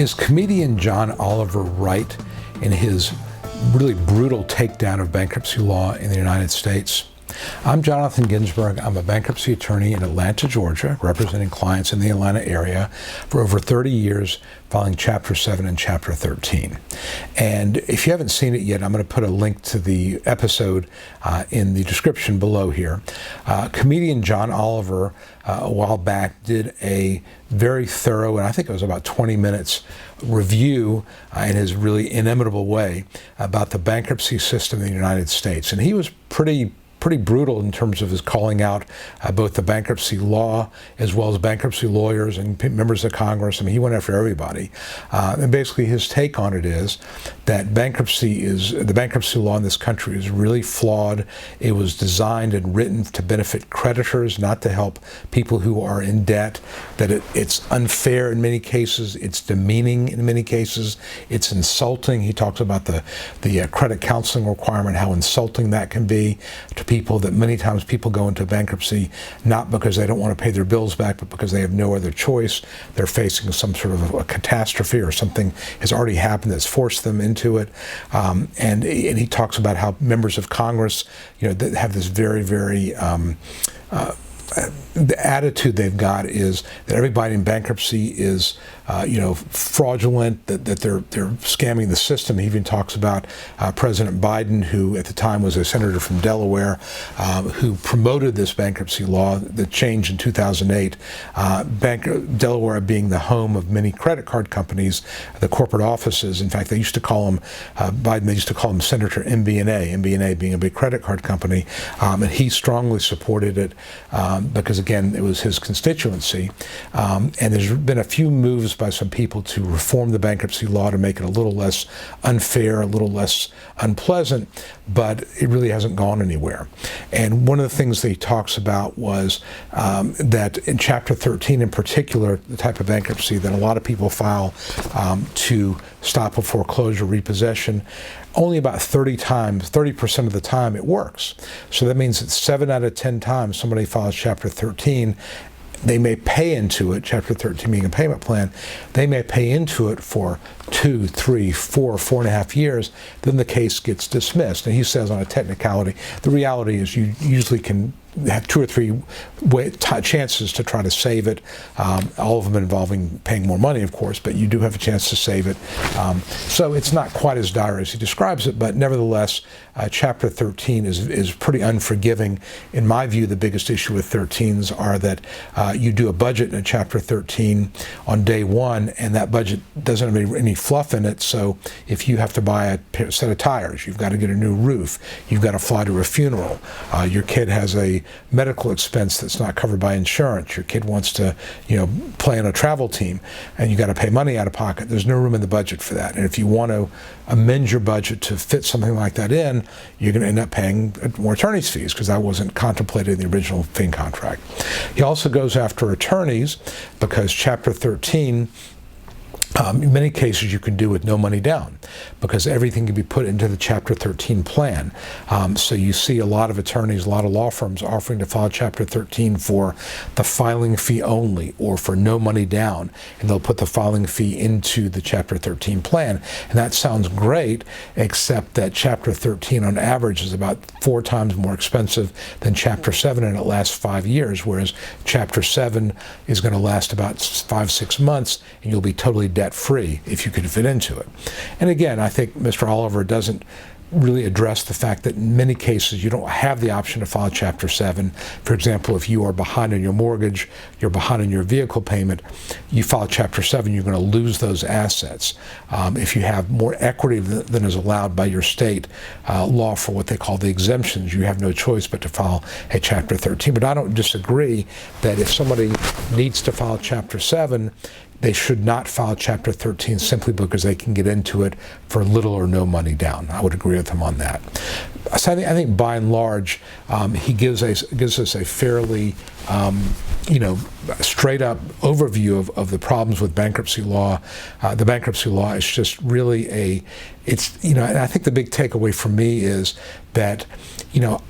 Is comedian John Oliver right in his really brutal takedown of bankruptcy law in the United States? I'm Jonathan Ginsberg. I'm a bankruptcy attorney in Atlanta, Georgia, representing clients in the Atlanta area for over 30 years, filing Chapter 7 and Chapter 13. And if you haven't seen it yet, I'm going to put a link to the episode in the description below here. Comedian John Oliver, a while back, did a very thorough, and I think it was about 20 minutes, review in his really inimitable way about the bankruptcy system in the United States. And he was pretty brutal in terms of his calling out both the bankruptcy law as well as bankruptcy lawyers and members of Congress. I mean, he went after everybody. And basically his take on it is that the bankruptcy law in this country is really flawed. It was designed and written to benefit creditors, not to help people who are in debt, that it's unfair in many cases, it's demeaning in many cases, it's insulting. He talks about the credit counseling requirement, how insulting that can be to people, that many times people go into bankruptcy not because they don't want to pay their bills back, but because they have no other choice. They're facing some sort of a catastrophe or something has already happened that's forced them into it. And he talks about how members of Congress, that have this very, very the attitude they've got is that everybody in bankruptcy is, fraudulent, that they're scamming the system. He even talks about President Biden, who at the time was a senator from Delaware, who promoted this bankruptcy law that changed in 2008. Delaware being the home of many credit card companies, the corporate offices. In fact, they used to call him, Biden, they used to call him Senator MBNA being a big credit card company. And he strongly supported it because, again, it was his constituency. And there's been a few moves by some people to reform the bankruptcy law to make it a little less unfair, a little less unpleasant, but it really hasn't gone anywhere. And one of the things that he talks about was that in Chapter 13 in particular, the type of bankruptcy that a lot of people file to stop a foreclosure repossession, only about 30% of the time it works. So that means that 7 out of 10 times somebody files Chapter 13, they may pay into it, Chapter 13 being a payment plan, they may pay into it for 2, 3, 4, 4.5 years, then the case gets dismissed. And he says on a technicality, the reality is you usually can have 2 or 3 chances to try to save it, all of them involving paying more money, of course, but you do have a chance to save it. So it's not quite as dire as he describes it, but nevertheless, Chapter 13 is pretty unforgiving. In my view, the biggest issue with 13s are that you do a budget in a Chapter 13 on day one, and that budget doesn't have any fluff in it. So if you have to buy a set of tires, you've got to get a new roof, you've got to fly to a funeral, your kid has a medical expense that's not covered by insurance, your kid wants to play on a travel team, and you got to pay money out of pocket, there's no room in the budget for that. And if you want to amend your budget to fit something like that in, you're going to end up paying more attorney's fees because that wasn't contemplated in the original fin contract. He also goes after attorneys because Chapter 13, in many cases you can do with no money down because everything can be put into the Chapter 13 plan. So you see a lot of attorneys, a lot of law firms offering to file Chapter 13 for the filing fee only or for no money down, and they'll put the filing fee into the Chapter 13 plan. And that sounds great, except that Chapter 13 on average is about 4 times more expensive than Chapter 7, and it lasts 5 years, whereas Chapter 7 is going to last about 5-6 months, and you'll be totally debt-free if you could fit into it. And again, I think Mr. Oliver doesn't really address the fact that in many cases you don't have the option to file Chapter 7. For example, if you are behind on your mortgage, you're behind on your vehicle payment, you file Chapter 7, you're going to lose those assets. If you have more equity than is allowed by your state law for what they call the exemptions, you have no choice but to file a Chapter 13. But I don't disagree that if somebody needs to file Chapter 7, they should not file Chapter 13 simply because they can get into it for little or no money down. I would agree with him on that. So I think by and large, he gives us a fairly straight up overview of the problems with bankruptcy law. The bankruptcy law is just really and I think the big takeaway for me is that,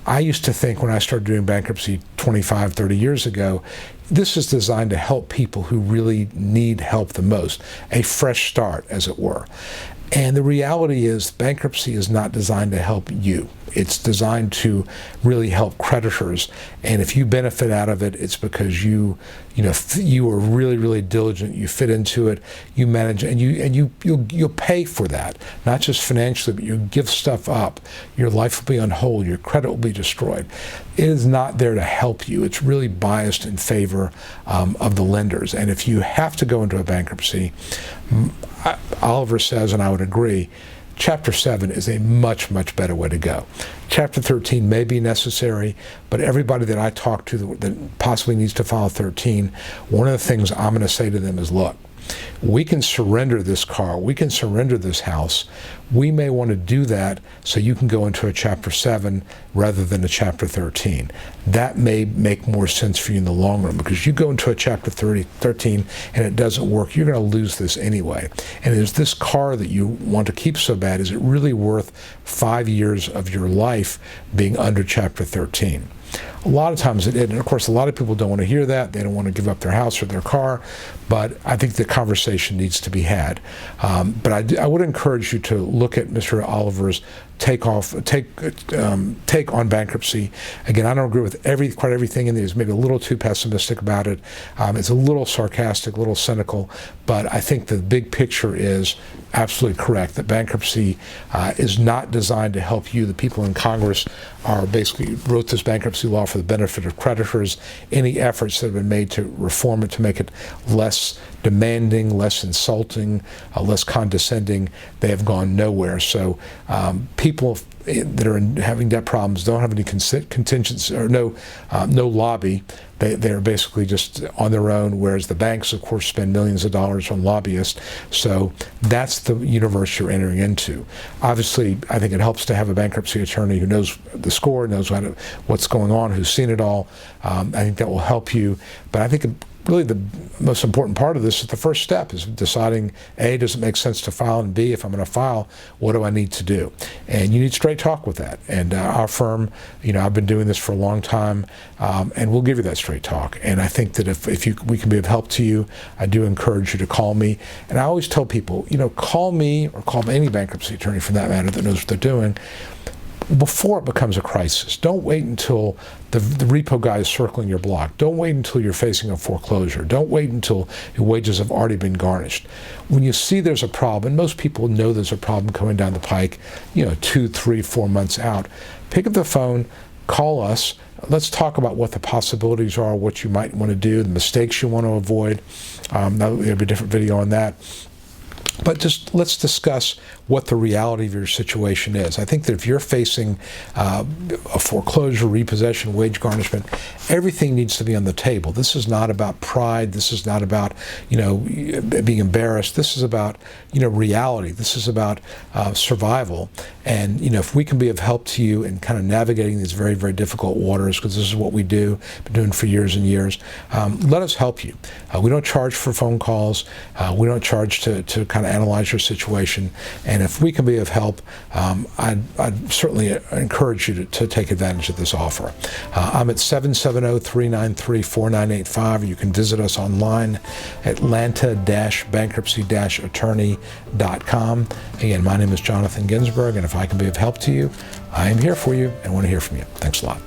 I used to think when I started doing bankruptcy 25, 30 years ago, this is designed to help people who really need help the most, a fresh start, as it were. And the reality is bankruptcy is not designed to help you. It's designed to really help creditors. And if you benefit out of it, it's because you are really, really diligent. You fit into it. You manage, and you'll pay for that, not just financially, but you give stuff up. Your life will be on hold. Your credit will be destroyed. It is not there to help you. It's really biased in favor of the lenders. And if you have to go into a bankruptcy, Oliver says, and I would agree, Chapter 7 is a much, much better way to go. Chapter 13 may be necessary, but everybody that I talk to that possibly needs to file 13, one of the things I'm going to say to them is, look, we can surrender this car, we can surrender this house. We may want to do that so you can go into a Chapter 7 rather than a Chapter 13. That may make more sense for you in the long run, because you go into a Chapter 13 and it doesn't work, you're going to lose this anyway. And is this car that you want to keep so bad, is it really worth 5 years of your life being under Chapter 13? A lot of times it is, and of course a lot of people don't want to hear that. They don't want to give up their house or their car, but I think the conversation needs to be had. But I would encourage you to look at Mr. Oliver's take on bankruptcy. Again, I don't agree with quite everything in there. He's maybe a little too pessimistic about it. It's a little sarcastic, a little cynical, but I think the big picture is absolutely correct, that bankruptcy is not designed to help you. The people in Congress are basically wrote this bankruptcy law for the benefit of creditors. Any efforts that have been made to reform it, to make it less demanding, less insulting, less condescending, they have gone nowhere. So people that are having debt problems don't have any contingency or no lobby. They're basically just on their own, whereas the banks, of course, spend millions of dollars on lobbyists. So that's the universe you're entering into. Obviously, I think it helps to have a bankruptcy attorney who knows the score, knows what's going on, who's seen it all. I think that will help you. But I think really the most important part of this is the first step is deciding, A, does it make sense to file, and B, if I'm going to file, what do I need to do? And you need straight talk with that. And our firm, I've been doing this for a long time, and we'll give you that straight talk. And I think that if we can be of help to you, I do encourage you to call me. And I always tell people, call me or call any bankruptcy attorney for that matter that knows what they're doing before it becomes a crisis. Don't wait until the repo guy is circling your block. Don't wait until you're facing a foreclosure. Don't wait until your wages have already been garnished. When you see there's a problem, and most people know there's a problem coming down the pike, 2, 3, 4 months out, pick up the phone, call us. Let's talk about what the possibilities are, what you might want to do, the mistakes you want to avoid. There'll be a different video on that. But just let's discuss what the reality of your situation is. I think that if you're facing a foreclosure, repossession, wage garnishment, everything needs to be on the table. This is not about pride. This is not about being embarrassed. This is about reality. This is about survival. And if we can be of help to you in kind of navigating these very, very difficult waters, because this is what we do, been doing for years and years, let us help you. We don't charge for phone calls. We don't charge to kind of analyze your situation. And if we can be of help, I'd certainly encourage you to take advantage of this offer. I'm at 770-393-4985. You can visit us online, atlanta-bankruptcy-attorney.com. Again, my name is Jonathan Ginsberg, and if I can be of help to you, I am here for you and want to hear from you. Thanks a lot.